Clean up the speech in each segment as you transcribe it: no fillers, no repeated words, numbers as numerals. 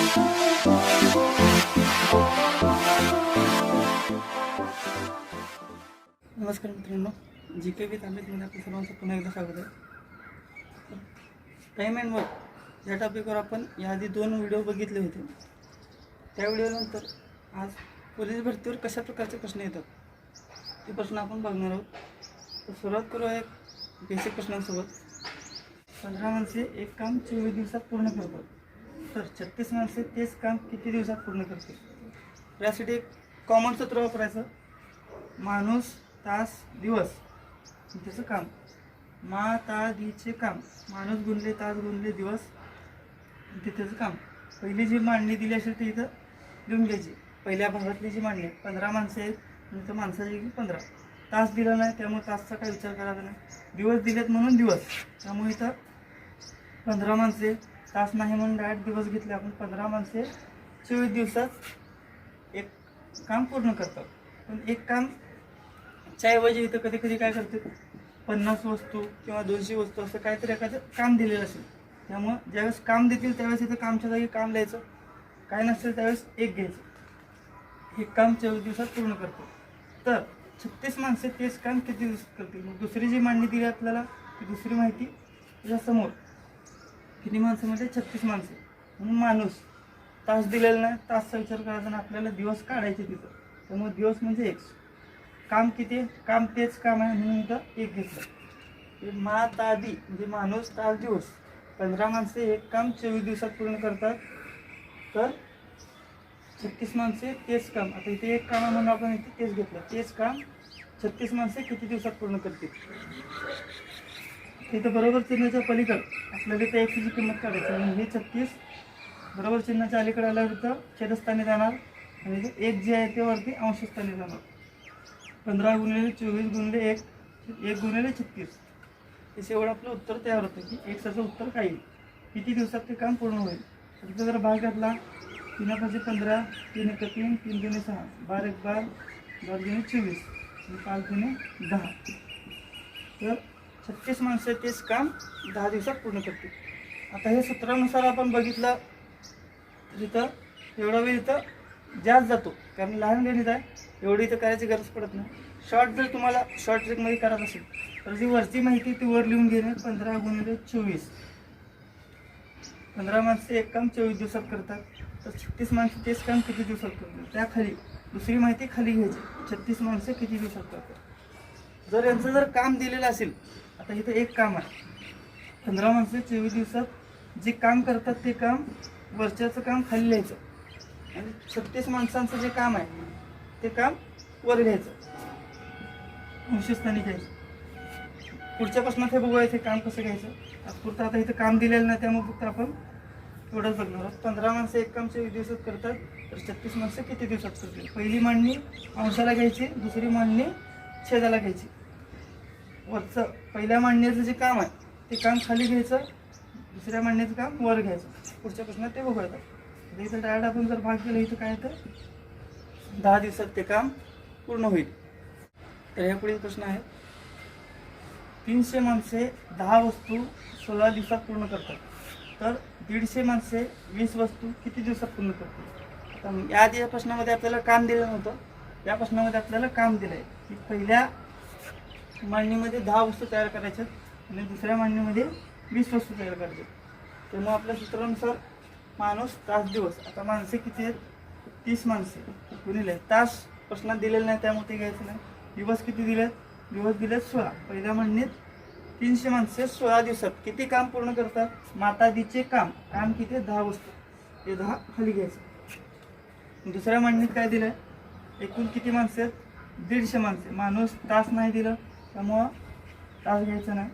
नमस्कार मित्रांनो, जी के विथ अमितमध्ये आपल्या सर्वांचं पुन्हा एकदा स्वागत आहे. टाईम अँड वर्क या टॉपिकवर आपण याआधी 2 व्हिडिओ बघितले होते. त्या व्हिडिओनंतर आज पोलीस भरतीवर कशा प्रकारचे प्रश्न येतात ते प्रश्न आपण बघणार आहोत. तर सुरुवात करूया एक बेसिक प्रश्नांसोबत. 15 माणसे एक काम 24 दिवसात पूर्ण करतात, तर 36 माणसे तेच काम किती दिवसात पूर्ण करतील? यासाठी एक कॉमन सूत्र वापरायचं. माणूस तास दिवस त्याचं काम. मा ता दीचे काम. माणूस गुणले तास गुणले दिवस त्याचं काम. पहिली जी मांडणी दिली असेल ती इथं लिहून घ्यायची. पहिल्या भागातली जी मांडणी 15 माणसं आहेत म्हणजे तर माणसाची 15. तास दिला नाही त्यामुळे तासचा काय विचार करायचा नाही. दिवस दिलेत म्हणून दिवस, त्यामुळे इथं 15 माणसे. तास नाही म्हणून डायरेक्ट दिवस घेतले आपण. 15 माणसे 24 दिवसात एक काम पूर्ण करतात. पण एक काम ऐवजी इथं कधी कधी काय करते, 50 वस्तू किंवा 200 वस्तू असं काहीतरी एखादं काम दिलेलं असेल. त्यामुळं ज्यावेळेस काम देतील त्यावेळेस इथं कामच्या जागी काम लिहायचं. काय नसेल त्यावेळेस एक घ्यायचं. हे काम 24 दिवसात पूर्ण करतो. तर 36 माणसे तेच काम किती दिवसात करतील? मग दुसरी जी मांडणी दिली आपल्याला ती दुसरी माहिती त्याच्यासमोर. किती माणसं म्हणजे 36 माणसे म्हणून माणूस. तास दिलेला नाही, तासचा विचार करायचा नाही आपल्याला. दिवस काढायचे तिथं, त्यामुळे दिवस म्हणजे एक. काम किती? काम तेच काम आहे म्हणून इथं एक घेतलं. मा तादी म्हणजे माणूस तास दिवस. 15 माणसे एक काम 24 दिवसात पूर्ण करतात, तर 36 माणसे तेच काम. आता इथे एक काम म्हणून आपण इथे तेच घेतलं. तेच काम 36 माणसे किती दिवसात पूर्ण करतील? इथं बरोबर चिन्हाच्या पलीकडे आपल्याला इथे एकची किंमत काढायची. म्हणजे हे 36 बरोबर चिन्हाच्या अलीकडे आल्यावर इथं छेदस्थानी जाणार आणि हे एक जे आहे ते वरती अंशस्थानी जाणार. 15 गुणिले 24 गुणिले 1 1 गुणिले 36. हे शेवट आपलं उत्तर तयार होतं की एक्सचं उत्तर काय येईल, किती दिवसात ते काम पूर्ण होईल. तिथं जर भाग घातला 3 × 5 = 15, 3 × 3 3 × 6 12 × 12 12 × 24 आणि 5 × 10. तर 36 माणसं तेच काम 10 दिवसात पूर्ण करतील. आता हे सूत्रानुसार आपण बघितलं तर इथं एवढा वेळ इथं जास्त जातो, कारण लहान गणित आहे. एवढी इथं करायची गरज पडत नाही. शॉर्ट जर तुम्हाला शॉर्ट ट्रिकमध्ये करायचं असेल तर जी वरची माहिती ती वर लिहून घेणे. 15 गुणिले 24. 15 माणसे एक काम 24 दिवसात करतात, तर 36 माणसे तेच काम किती दिवसात करतात? त्याखाली दुसरी माहिती खाली घ्यायची. 36 माणसे किती दिवसात करतात? जर यांचं जर काम दिलेलं असेल, आता इथं एक काम आहे. 15 माणसे 24 दिवसात जे काम करतात ते काम वरच्याचं काम खाली लिहायचं आणि 36 माणसांचं जे काम आहे ते काम वर घ्यायचं, अंशस्थानी घ्यायचं. पुढच्या प्रश्नात हे बघूया इथे काम कसं घ्यायचं. तात्पुरतं आता इथं काम दिलेलं नाही त्यामुळे फक्त आपण एवढंच बघणार आहोत. 15 माणसं एक काम 24 दिवसात करतात, तर 36 माणसं किती दिवसात करतील? पहिली मांडणी अंशाला घ्यायची, दुसरी मांडणी छेदाला घ्यायची. वरचं पहिल्या मांडणीचं जे काम आहे ते काम खाली घ्यायचं, दुसऱ्या मांडणीचं काम वर घ्यायचं. पुढच्या प्रश्नात ते बघूया. इथं डायरेक्ट आपण जर भाग केला इथं काय येतं, 10 दिवसात ते काम पूर्ण होईल. तर ह्या पुढील प्रश्न आहे. 300 माणसे 10 वस्तू 16 दिवसात पूर्ण करतात, तर 150 माणसे 20 वस्तू किती दिवसात पूर्ण करतात? आता या प्रश्नामध्ये आपल्याला काम दिलं नव्हतं. या प्रश्नामध्ये आपल्याला काम दिलं आहे की पहिल्या मांडणीमध्ये 10 वस्तू तयार करायच्या आणि दुसऱ्या मांडणीमध्ये 20 वस्तू तयार करायच्या. त्यामुळे आपल्या सूत्रानुसार माणूस तास दिवस. आता माणसे किती आहेत? 30 माणसे गुणिले तास प्रश्नात दिलेलं नाही त्यामुळे ते घ्यायचं नाही. दिवस किती दिलेत? दिवस दिलेत 16. पहिल्या मांडणीत 300 माणसे 16 दिवसात किती काम पूर्ण करतात? मातादीचे काम. काम किती? 10 वस्तू. ते 10 खाली घ्यायचं. दुसऱ्या मांडणीत काय दिलं? एकूण किती माणसे आहेत? 150 माणसे. माणूस तास नाही दिलं त्यामुळं तास घ्यायचं नाही.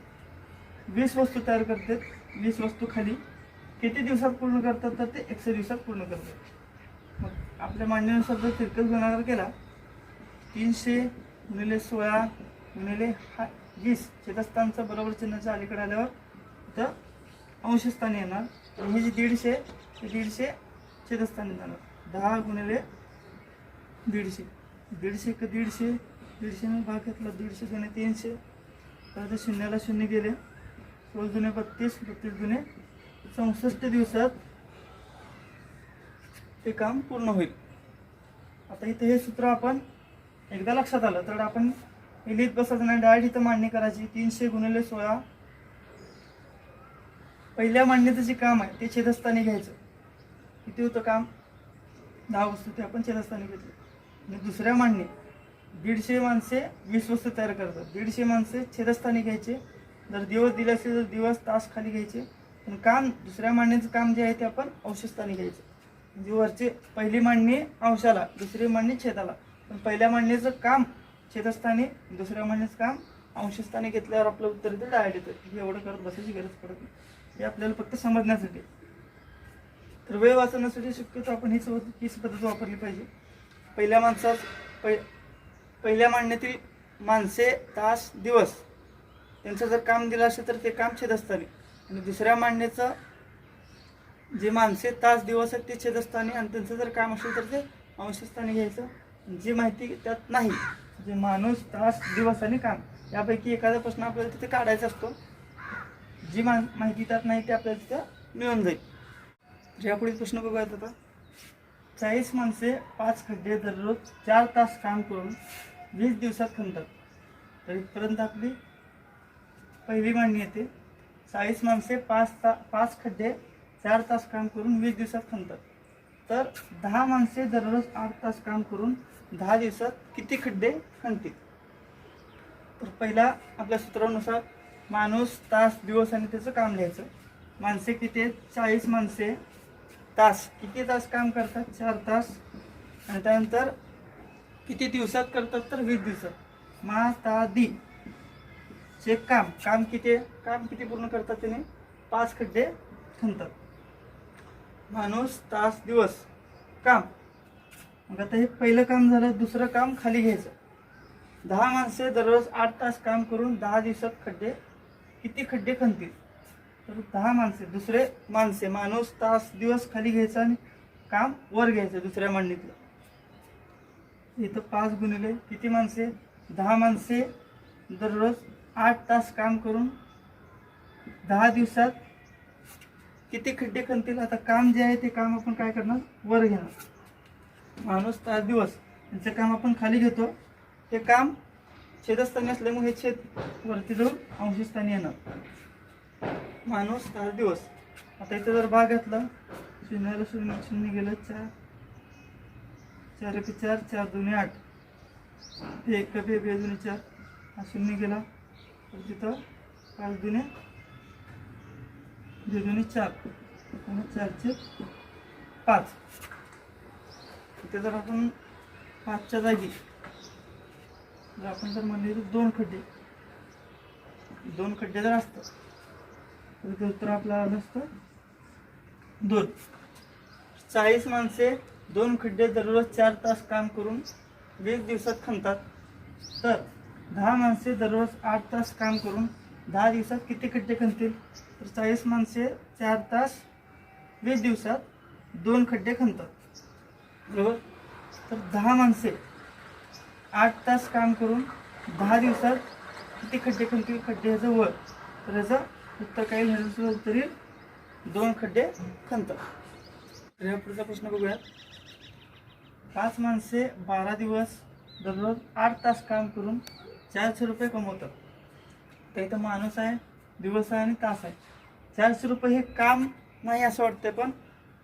20 वस्तू तयार करतात, 20 वस्तू खाली. किती दिवसात पूर्ण करतात? तर ते 100 दिवसात पूर्ण करतात. मग आपल्या मांडणीनुसार जर तिरकस गुणाकार केला 300 गुणिले 16 गुणिले 20 छेदस्थानचं बरोबर चिन्हाच्या अलीकडे आल्यावर तर अंशस्थानी येणार. हे जे 150 ते 150 छेदस्थानी जाणार. 10 गुणिले 150. 150 × 150 150 भाग घेतला. 150 गुणे 300. तर शून्याला शून्य गेले. 16 × 32 32 × 64 दिवसात ते काम पूर्ण होईल. आता इथे हे सूत्र आपण एकदा लक्षात आलं तर आपण हे लिहित बसायचं नाही, डायरेक्ट इथं मांडणी करायची. 300 × 16. पहिल्या मांडणीचं जे काम आहे ते छेदस्थानी घ्यायचं. किती होतं काम? 10 वस्तू, ते आपण छेदस्थानी घेतले. आणि दुसऱ्या मांडणी 150 माणसे 20 वस्तू तयार करतात. 150 माणसे छेदस्थानी घ्यायचे. जर दिवस दिले असेल तर दिवस, तास खाली घ्यायचे. पण काम, दुसऱ्या मांडणीचं काम जे आहे ते आपण अंशस्थानी घ्यायचं. म्हणजे वरचे पहिली मांडणी अंशाला, दुसरी मांडणी छेदाला. पण पहिल्या मांडणीचं काम छेदस्थानी, दुसऱ्या मांडणीचं काम अंशस्थानी घेतल्यावर आपलं उत्तर इथं डायरेक्ट येतं. एवढं करत बसायची गरज पडत नाही, हे आपल्याला फक्त समजण्यासाठी. तर वेळ वाचवण्यासाठी शक्यतो आपण हीच पद्धत वापरली पाहिजे. पहिल्या मांडणीतील माणसे, तास, दिवस त्यांचं जर काम दिलं असेल तर ते काम छेदस्थानी, आणि दुसऱ्या मांडणीचं जे माणसे, तास, दिवस आहेत ते छेदस्थानी, आणि त्यांचं जर काम असेल तर ते अंशस्थानी घ्यायचं. जी माहिती त्यात नाही, जे माणूस, तास, दिवस आणि काम यापैकी एखादा प्रश्न आपल्याला तिथे काढायचा असतो. जी माहिती त्यात नाही ते आपल्याला तिथं मिळून जाईल. यापुढील प्रश्न बघूयात आता. 40 माणसे 5 खड्डे दररोज 4 तास काम करून 20 दिवसात खणतात. तर इथपर्यंत आपली पहिली मांडणी येते. 40 माणसे 5 खड्डे 4 तास काम करून 20 दिवसात खणतात. तर 10 माणसे दररोज 8 तास काम करून 10 दिवसात किती खड्डे खणतील? तर पहिला आपल्या सूत्रानुसार माणूस, तास, दिवस आणि त्याचं काम लिहायचं. माणसे किती आहेत? 40 माणसे. तास, किती तास काम करतात? 4 तास. आणि त्यानंतर किती दिवसात करतात? तर 20 दिवसात. मातादी चे काम किती पूर्ण करतात? त्याने 5 खड्डे खणतात. माणूस, तास, दिवस, काम. मग आता हे पहिलं काम झालं. दुसरं काम खाली घ्यायचं. 10 माणसे दररोज 8 तास काम करून 10 दिवसात किती खड्डे खणतील? तर 10 माणसे, दुसरे माणसे, माणूस, तास, दिवस खाली घ्यायचं आणि काम वर घ्यायचं दुसऱ्या मांडणीतलं. इथं 5 गुणिले किती माणसे? 10 माणसे दररोज 8 तास काम करून 10 दिवसात किती खड्डे खणतील? आता काम जे आहे ते काम आपण काय करणार? वर घेणार. माणूस, तास, दिवस यांचं काम आपण खाली घेतो. हे काम छेदस्थानी असल्यामुळे हे छेद वरती जाऊन अंशस्थानी येणार. माणूस, तास, दिवस. आता इथं जर भाग घातला, 0 0 0 गेलं, 4 4 1 4 4 2 8, 1 2 2 4, हा 0 गेला. तर तिथं 5 2 2 2 4, 4 5. इथे जर आपण 5च्या जागी जर आपण जर म्हणले तर 2 खड्डे जर असतात तर उत्तर आपलं आलं असतं 2. 40 माणसे 2 खड्डे दररोज 4 तास काम करून 20 दिवसात खणतात. तर 10 माणसे दररोज 8 तास काम करून 10 दिवसात किती खड्डे खणतील? तर 40 माणसे 4 तास 20 दिवसात 2 खड्डे खणतात. बरोबर. तर 10 माणसे 8 तास काम करून 10 दिवसात किती खड्डे खणतील? खड्डे ह्याचं वर, तर ह्याचं उत्तर काही लिहायचं तरी 2 खड्डे खणतात. तर या पुढचा प्रश्न बघूयात. 5 माणसे 12 दिवस दररोज 8 तास काम करून 400 रुपये कमवतात. तर इथं माणूस आहे, दिवस आहे आणि तास आहे. 400 रुपये हे काम नाही असं वाटतंय, पण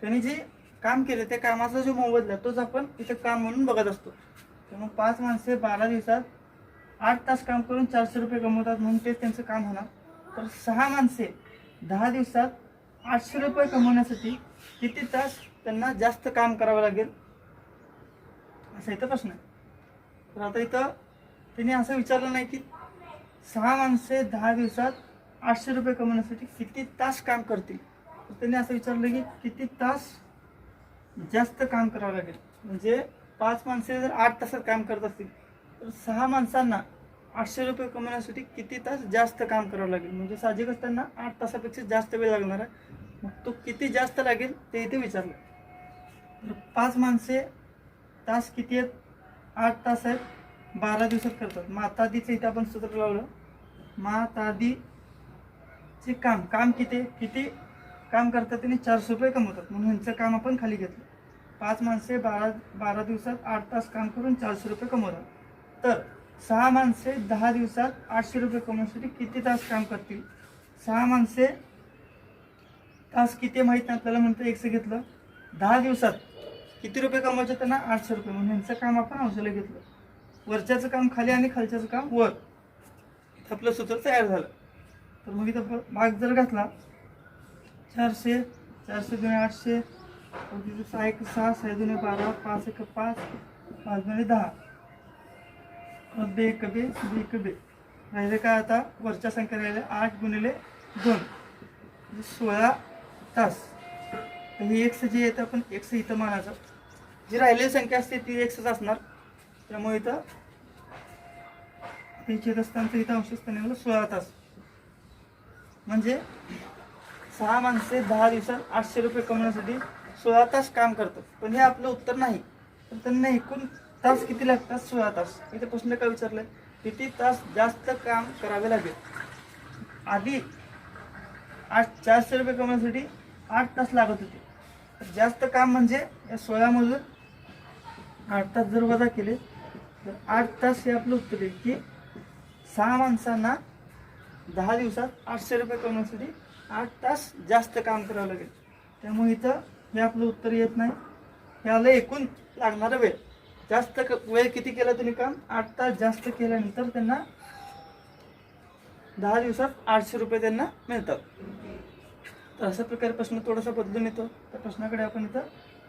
त्यांनी जे काम केलं त्या कामाचा जो मोबदला तोच आपण इथं काम म्हणून बघत असतो. त्यामुळे 5 माणसे 12 दिवसात 8 तास काम करून 400 रुपये कमवतात म्हणून तेच त्यांचं काम होणार. तर 6 माणसे 10 दिवसात 800 रुपये कमवण्यासाठी किती तास त्यांना जास्त काम करावं लागेल, असा इथं प्रश्न आहे. तर आता इथं त्यांनी असं विचारलं नाही की 6 माणसे 10 दिवसात 800 रुपये कमवण्यासाठी किती तास काम करतील. तर त्यांनी असं विचारलं की किती तास जास्त काम करावं लागेल. म्हणजे 5 माणसे जर 8 तासात काम करत असतील तर 6 माणसांना 800 रुपये कमवण्यासाठी किती तास जास्त काम करावं लागेल. म्हणजे साहजिकच त्यांना 8 तासापेक्षा जास्त वेळ लागणार आहे. मग तो किती जास्त लागेल ते इथे विचारलं. तर 5 माणसे तास किती आहेत? 8 तास आहेत, 12 दिवसात करतात. मातादीचं इथे आपण सूत्र लावलं. मातादीचे काम किती काम करतात त्यांनी 400 रुपये कमवतात म्हणून ह्यांचं काम आपण खाली घेतलं. 5 माणसे 12 दिवसात 8 तास काम करून 400 रुपये कमवतात. तर 6 माणसे 10 दिवसात 800 रुपये कमवण्यासाठी किती तास काम करतील? 6 माणसे तास किती माहीत नाही आपल्याला, म्हणतो एक्स घेतलं. 10 दिवसात किती रुपये कमवायचे त्यांना? 800 रुपये. म्हणून यांचं काम आपण अंशाला घेतलं. वरच्याचं काम खाली आणि खालच्याचं काम वर. इथं आपलं सूत्र तयार झालं. तर मग इथं भाग जर घातला 400, 400 गुणे 800, 6 1 6, 6 दुणे 12, 5 1 5, 5 दुणे 10, 2 1 2, 2 1 2. राहिले काय आता? वरच्या संख्या राहिल्या 8 गुणिले 2 म्हणजे 16 तास. तर ही एक्स जी येतं आपण एक्स इथं मानायचं. जी राहिलेली संख्या असते ती एक्सच असणार. त्यामुळे इथं ते छेदस्थानचं इथं अंशस्थानी 16 तास. म्हणजे 6 माणसे 10 दिवसात 800 रुपये कमवण्यासाठी 16 तास काम करतात. पण हे आपलं उत्तर नाही. पण त्यांना एकूण तास किती लागतात? 16 तास. इथे प्रश्न काय विचारलाय? किती तास जास्त काम करावे लागेल? आधी 400 रुपये कमवण्यासाठी 8 तास लागत होते. तर जास्त काम म्हणजे या 16 मधून 8 तास जर वजा केले तर 8 तास हे आपलं उत्तर येईल की 6 माणसांना 10 दिवसात 800 रुपये कमवण्यासाठी 8 तास जास्त काम करावं लागेल. त्यामुळे इथं हे आपलं उत्तर येत नाही. हे आलं एकूण लागणारा वेळ. जास्त वेळ किती केला तुम्ही काम? 8 तास जास्त केल्यानंतर त्यांना 10 दिवसात 800 रुपये त्यांना मिळतात. तर अशा प्रकारे प्रश्न थोडासा बदलून येतो. त्या प्रश्नाकडे आपण इथं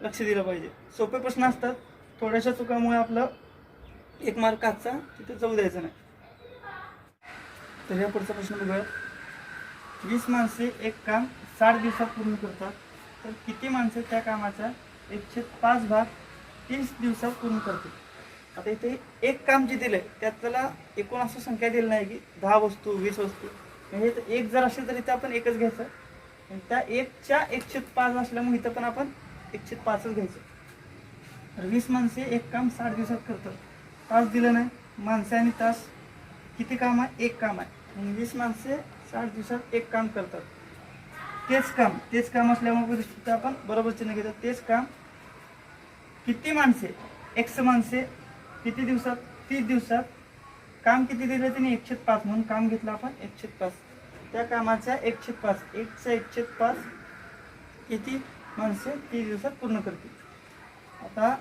लक्ष दिलं पाहिजे. सोपे प्रश्न असतात. थोड्याशा चुकामुळे आपलं 1 मार्क आजचा तिथे जाऊ द्यायचा नाही. तर या पुढचा प्रश्न बघूया. 20 माणसे एक काम 60 दिवसात पूर्ण करतात. तर किती माणसे त्या कामाचा 1/5 भाग 30 दिवसात पूर्ण करतील? आता इथे एक काम जे दिलंय त्यात त्याला एकूण असं संख्या दिली नाही की 10 वस्तू 20 वस्तू. म्हणजे एक जर असेल तर इथं आपण एकच घ्यायचं. आणि त्या 1च्या 1/5 असल्यामुळे इथं पण आपण 1/5च घ्यायचं. तर 20 माणसे एक काम 60 दिवसात करतात. तास दिलं नाही. माणसे आणि तास किती काम आहे? एक काम आहे. आणि 20 माणसे 60 दिवसात एक काम करतात. तेच काम असल्यामुळे परिस्थिती आपण बरोबर चिन्ह घेतो. तेच काम किती माणसे एक्स माणसे किती दिवसात? 30 दिवसात. काम किती दिलं त्यांनी? 1/5 म्हणून काम घेतलं आपण 1/5. त्या कामाच्या 1/5 1चा 1/5 किती माणसे 30 दिवसात पूर्ण करतील? आता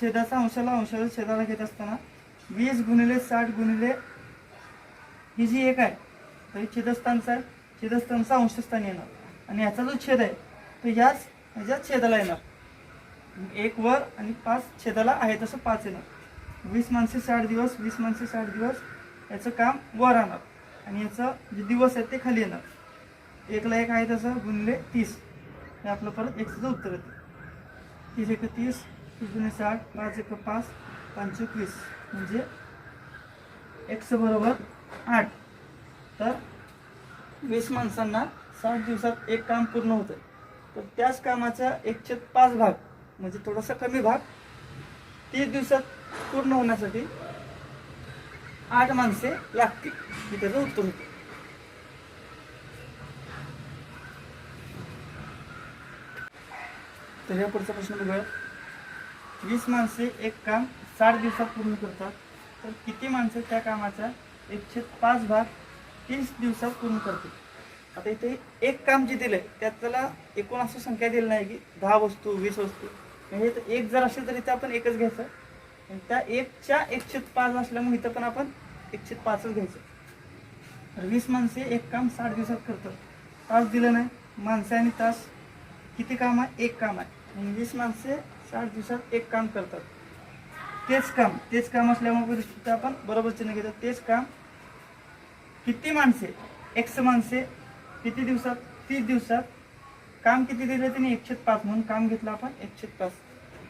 छेदाचा अंशाला छेदाला घेत असताना 20 गुणिले 60 गुणिले ही जी एक आहे तर ही छेदस्थानचा आहे. छेदस्थानचा अंशस्थानी येणार. आणि याचा जो छेद आहे तो ह्याच्या छेदाला येणार. 1 वर आणि 5 छेदाला आहे तसं 5 येणार. 20 माणसे 60 दिवस 20 माणसे 60 दिवस याचं काम वर राहणार. आणि याचं जे दिवस आहेत ते खाली येणार. 1ला 1 आहे तसं गुणिले 30 हे आपलं परत एक्सचं उत्तर येतं. 30 1 30 30 गुणिले 60 5 1 5 5 21 म्हणजे एक्स बरोबर 8. तर 20 माणसांना 60 दिवसात एक काम पूर्ण होतं. तर त्याच कामाचा 1/5 भाग म्हणजे थोडासा कमी भाग 30 दिवसात पूर्ण होण्यासाठी 8 माणसे लागतील. हे त्याचं उत्तर होतं. तर या पुढचा प्रश्न बघूया. 20 माणसे एक काम 60 दिवसात पूर्ण करतात. तर किती माणसे त्या कामाचा 1/5 भाग 30 दिवसात पूर्ण करतील? आता इथे एक काम जे दिलंय त्यात त्याला एकूण असं संख्या दिली नाही की 10 वस्तू 20 वस्तू. म्हणजे एक जर असेल तर इथं आपण एकच घ्यायचं. आणि त्या 1च्या 1/5 असल्यामुळे इथं पण आपण 1/5च घ्यायचं. तर 20 माणसे एक काम 60 दिवसात करतात. तास दिलं नाही. माणसे आणि तास किती काम आहे? एक काम आहे. आणि 20 माणसे 60 दिवसात एक काम करतात. तेच काम असल्यामुळे परिस्थिती आपण बरोबर चिन्ह घेतो. तेच काम किती माणसे एक्स माणसे किती दिवसात? 30 दिवसात. काम किती दिलं त्यांनी? 1/5 म्हणून काम घेतलं आपण 1/5.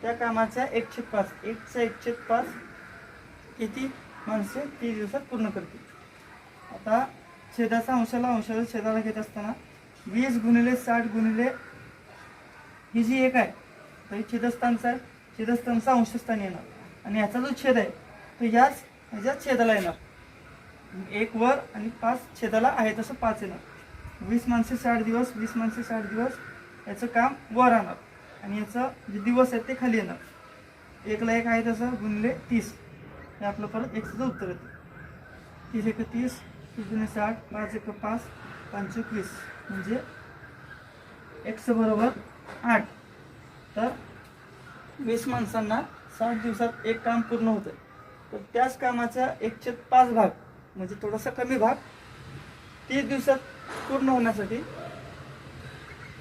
त्या कामाच्या 1/5 1चा 1/5 किती माणसे 30 दिवसात पूर्ण करतील? आता छेदाचा अंशाला छेदाला घेत असताना 20 गुणिले 60 गुणिले ही जी एक आहे तर ही छेदस्थानचा आहे. छेदस्थानचा अंशस्थानी येणार. आणि याचा जो छेद आहे तो ह्याच्या छेदाला येणार. 1 वर आणि 5 छेदाला आहे तसं 5 येणार. 20 माणसे 60 दिवस 20 माणसे 60 दिवस याचं काम वर राहणार. आणि याचं जे दिवस आहेत ते खाली येणार. 1ला 1 आहे तसं गुणिले 30 हे आपलं परत एक्सचं उत्तर येतं. 30 × 30, 30 × 60, 5 × 5, 5 × 20 म्हणजे एक्स बरोबर 8. तर 20 माणसांना 60 दिवसात एक काम पूर्ण होतं. तर त्याच कामाचा 1/5 भाग म्हणजे थोडासा कमी भाग 30 दिवसात पूर्ण होण्यासाठी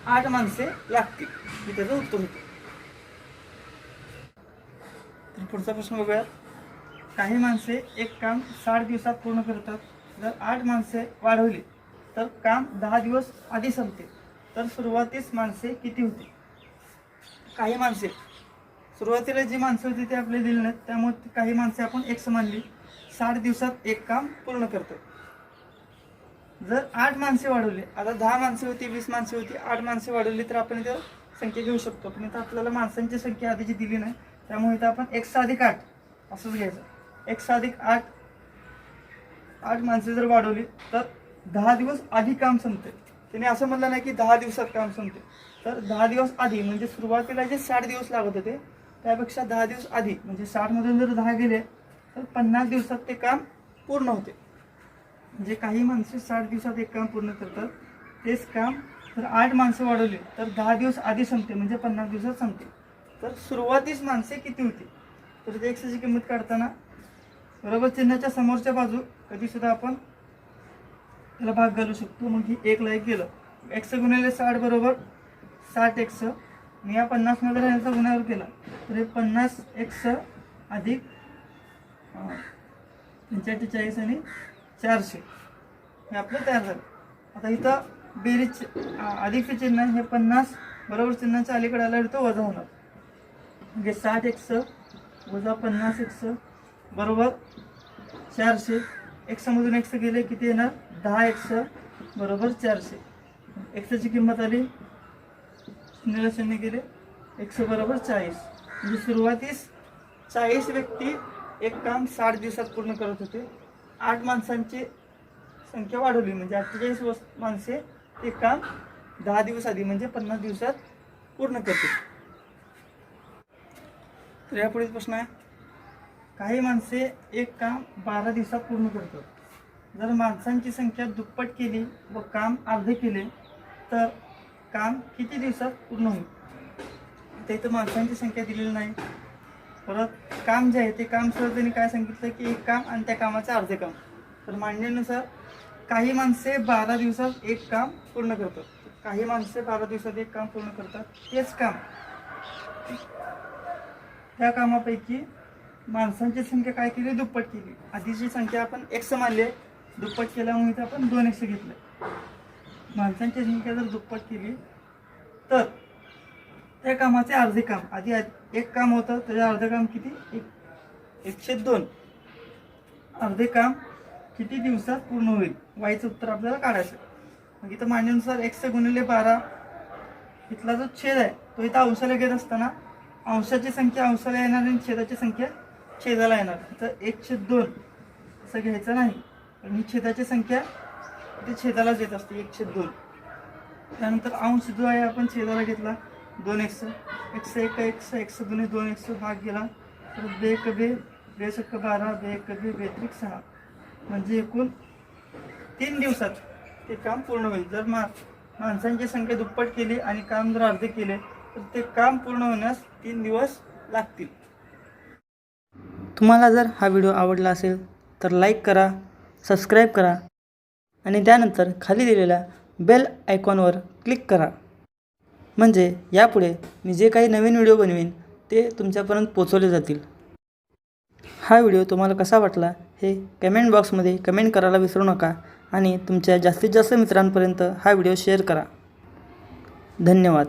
8 माणसे लागतील हे त्याचं उत्तर होतं. तर पुढचा प्रश्न बघूया. काही माणसे एक काम 60 दिवसात पूर्ण करतात. जर 8 माणसे वाढवली तर काम 10 दिवस आधी संपते. तर सुरुवातीस माणसे किती होती? काही माणसे सुरुवातीला जी माणसं होती ते आपल्याला दिली नाहीत, त्यामुळे काही माणसे आपण एक्स मानली. 60 दिवसात एक काम पूर्ण करतात. जर 8 माणसे वाढवली, आता 10 माणसे होती, 20 माणसे होती, 8 माणसे वाढवली तर आपण इथं संख्या घेऊ शकतो. पण इथं आपल्याला माणसांची संख्या आधीची दिली नाही, त्यामुळे इथं आपण x + 8 असंच घ्यायचं. x + 8 8 माणसे जर वाढवली तर 10 दिवस आधी काम संपते. त्याने असं म्हणलं नाही की 10 दिवसात काम संपते. तर 10 दिवस आधी म्हणजे सुरुवातीला जे 60 दिवस लागत होते त्यापेक्षा 10 दिवस आधी म्हणजे 60मधून जर 10 गेले तर 50 दिवसात ते काम पूर्ण होते. म्हणजे काही माणसे 60 दिवसात एक काम पूर्ण करतात. तेच काम जर 8 माणसं वाढवली तर 10 दिवस आधी संपते म्हणजे 50 दिवसात संपते. तर सुरुवातीस माणसे किती होती? तर ते एक्सची किंमत काढताना बरोबर चिन्हाच्या समोरच्या बाजू कधीसुद्धा आपण त्याला भाग घालू शकतो. मग ही 1ला 1 गेलं. x गुणिले 60 बरोबर 60x. मी या 50मध्ये राहायचा गुणाकार केला तर हे 50x अधिक 45 आणि 400 हे आपलं तयार झालं. आता इथं बेरीज अधिकचे चिन्ह हे 50 बरोबर चिन्हाच्या अलीकडे आल्यावर तो वजा होणार. म्हणजे 60x वजा 50x बरोबर 400. एक्समधून एक्स गेले किती येणार? 10x बरोबर 400. एक्सची किंमत आली, शून्याला शून्य गेले, एक्स बरोबर 40. म्हणजे सुरुवातीस 40 व्यक्ती एक काम 60 दिवसात पूर्ण करत होते. 8 माणसांची संख्या वाढवली म्हणजे 48 माणसे ते काम 10 दिवस आधी म्हणजे 50 दिवसात पूर्ण करते. तर यापुढे प्रश्न आहे. काही माणसे एक काम 12 दिवसात पूर्ण करतात. जर माणसांची संख्या दुप्पट केली व काम अर्धे केले तर काम किती दिवसात पूर्ण होईल? आता इथं माणसांची संख्या दिलेली नाही. परत काम जे आहे ते काम सहजतेने काय सांगितलं की एक काम आणि त्या कामाचे अर्धे काम. तर मांडणीनुसार काही माणसे 12 दिवसात एक काम पूर्ण करतात. काही माणसे 12 दिवसात एक काम पूर्ण करतात. तेच काम त्या कामापैकी माणसांची संख्या काय केली? दुप्पट केली. आधीची संख्या आपण एक्स मानली, दुप्पट केल्यामुळे इथं आपण 2x घेतलं. माणसांची संख्या जर दुप्पट केली तर त्या कामाचे अर्धे काम, आधी एक काम होतं त्याचं अर्धे काम किती? 1/2. अर्धे काम किती दिवसात पूर्ण होईल? वाईचं उत्तर आपल्याला काढायचं. मग इथं मांडणीनुसार x गुणिले 12 इथला जो छेद आहे तो इथं अंशाला घेत असताना अंशाची संख्या अंशाला येणार आणि छेदाची संख्या छेदाला येणार. तर 1/2 असं घ्यायचं नाही, पण ही छेदाची संख्या ते छेदालाच येत असते 1/2. त्यानंतर अंश जो आहे आपण छेदाला घेतला 2x. x 1 x, x गुणिले 2x भाग गेला तर 2 × 2 2 × 12 2 × 2 बेत्रिक 6 म्हणजे एकूण 3 दिवसात ते काम पूर्ण होईल. जर माणसांची संख्या दुप्पट केली आणि काम जर अर्धे केले तर ते काम पूर्ण होण्यास 3 दिवस लागतील. तुम्हाला जर हा व्हिडिओ आवडला असेल तर लाईक करा, सबस्क्राईब करा आणि त्यानंतर खाली दिलेल्या बेल आयकॉनवर क्लिक करा. म्हणजे यापुढे मी जे काही नवीन व्हिडिओ बनवीन ते तुमच्यापर्यंत पोचवले जातील. हा व्हिडिओ तुम्हाला कसा वाटला हे कमेंट बॉक्समध्ये कमेंट करायला विसरू नका आणि तुमच्या जास्तीत जास्त मित्रांपर्यंत हा व्हिडिओ शेअर करा. धन्यवाद.